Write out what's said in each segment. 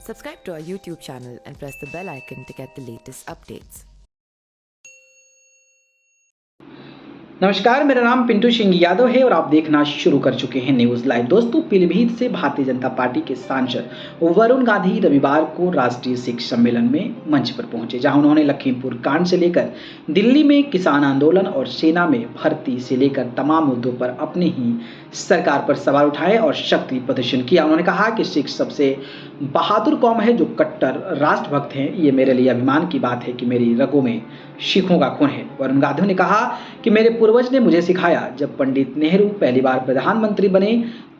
Subscribe to our YouTube channel and press the bell icon to get the latest updates. नमस्कार, मेरा नाम पिंटू सिंह यादव है और आप देखना शुरू कर चुके हैं न्यूज लाइव। दोस्तों, पीलीभीत से भारतीय जनता पार्टी के सांसद वरुण गांधी रविवार को राष्ट्रीय सिख सम्मेलन में मंच पर पहुंचे, जहां उन्होंने लखीमपुर कांड से लेकर दिल्ली में किसान आंदोलन और सेना में भर्ती से लेकर तमाम मुद्दों पर अपनी ही सरकार पर सवाल उठाए और शक्ति प्रदर्शन किया। उन्होंने कहा कि सिख सबसे बहादुर कौम है जो कट्टर राष्ट्रभक्त हैं। ये मेरे लिए अभिमान की बात है कि मेरी रगों में सिखों का खून है। वरुण गांधी ने कहा कि मेरे पूर्वज ने मुझे सिखाया, जब पंडित नेहरू पहली बार प्रधानमंत्री बने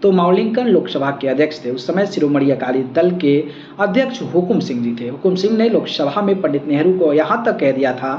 तो माउलिंकन लोकसभा के अध्यक्ष थे। उस समय शिरोमणि अकाली दल के अध्यक्ष हुकुम सिंह जी थे। हुकुम सिंह ने लोकसभा में पंडित नेहरू को यहाँ तक कह दिया था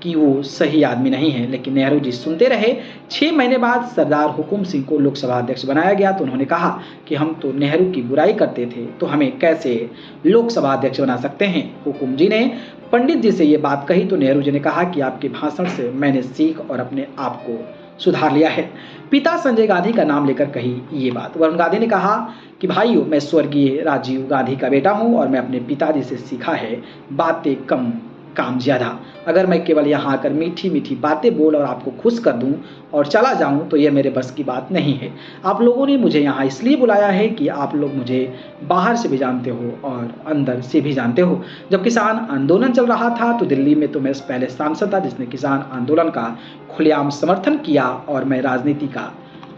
कि वो सही आदमी नहीं है, लेकिन नेहरू जी सुनते रहे। 6 महीने बाद सरदार हुकुम सिंह को लोकसभा अध्यक्ष बनाया गया तो उन्होंने कहा कि हम तो नेहरू की बुराई करते थे, तो हमें कैसे लोकसभा अध्यक्ष बना सकते हैं। हुकुम जी ने पंडित जी से ये बात कही तो नेहरू जी ने कहा कि आपके भाषण से मैंने सीख और अपने आप को सुधार लिया है। पिता संजय गांधी का नाम लेकर कही ये बात। वरुण गांधी ने कहा कि भाइयों, मैं स्वर्गीय राजीव गांधी का बेटा हूं और मैं अपने पिताजी से सीखा है, बातें कम काम ज्यादा। अगर मैं केवल यहाँ आकर मीठी मीठी बातें बोल और आपको खुश कर दूं और चला जाऊं तो यह मेरे बस की बात नहीं है। आप लोगों ने मुझे यहाँ इसलिए बुलाया है कि आप लोग मुझे बाहर से भी जानते हो और अंदर से भी जानते हो। जब किसान आंदोलन चल रहा था तो दिल्ली में तो मैं पहले सांसद था जिसने किसान आंदोलन का खुलेआम समर्थन किया और मैं राजनीति का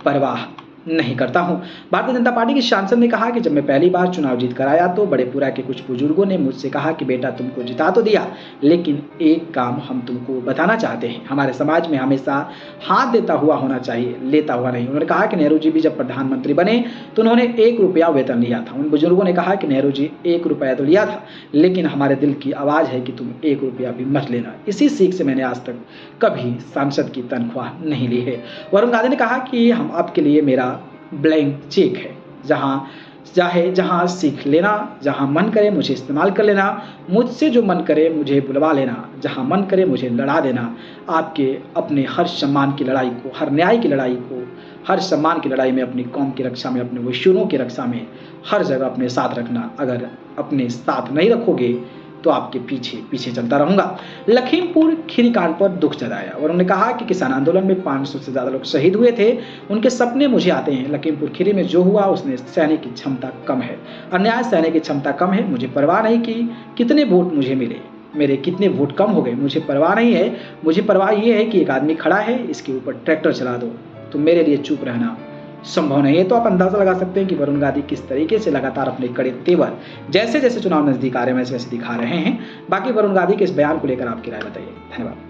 परवाह नहीं करता हूं। भारतीय जनता पार्टी के सांसद ने कहा कि जब मैं पहली बार चुनाव जीत कर आया तो बड़ेपुरा के कुछ बुजुर्गों ने मुझसे कहा कि बेटा, तुमको जिता तो दिया, लेकिन एक काम हम तुमको बताना चाहते हैं, हमारे समाज में हमेशा हाथ देता हुआ होना चाहिए, लेता हुआ नहीं। उन्होंने कहा कि नेहरू जी भी जब प्रधानमंत्री बने तो उन्होंने 1 रुपया वेतन लिया था। उन बुजुर्गों ने कहा कि नेहरू जी 1 रुपया तो लिया था, लेकिन हमारे दिल की आवाज़ है कि तुम 1 रुपया भी मत लेना। इसी सीख से मैंने आज तक कभी सांसद की तनख्वाह नहीं ली है। वरुण गांधी ने कहा कि हम आपके लिए मेरा ब्लैंक चेक है, जहाँ सीख लेना, जहाँ मन करे मुझे इस्तेमाल कर लेना, मुझसे जो मन करे मुझे बुलवा लेना, जहाँ मन करे मुझे लड़ा देना। आपके अपने हर सम्मान की लड़ाई को, हर न्याय की लड़ाई को, हर सम्मान की लड़ाई में, अपनी कौम की रक्षा में, अपने वैश्यों की रक्षा में हर जगह अपने साथ रखना। अगर अपने साथ नहीं रखोगे तो आपके पीछे पीछे चलता रहूंगा। लखीमपुर खीरी कांड पर दुख जताया और उन्होंने कहा कि किसान आंदोलन में 500 से ज़्यादा लोग शहीद हुए थे, उनके सपने मुझे आते हैं। लखीमपुर खीरी में जो हुआ उसने सैनिक की क्षमता कम है, अन्याय सैनिक की क्षमता कम है। मुझे परवाह नहीं कि कितने वोट मुझे मिले, मेरे कितने वोट कम हो गए, मुझे परवाह नहीं है। मुझे परवाह ये है कि एक आदमी खड़ा है, इसके ऊपर ट्रैक्टर चला दो, तो मेरे लिए चुप रहना संभव नहीं है। तो आप अंदाजा लगा सकते हैं कि वरुण गांधी किस तरीके से लगातार अपने कड़े तेवर जैसे जैसे चुनाव नजदीक आ रहे हैं वैसे वैसे दिखा रहे हैं। बाकी वरुण गांधी के इस बयान को लेकर आपकी राय बताइए। धन्यवाद।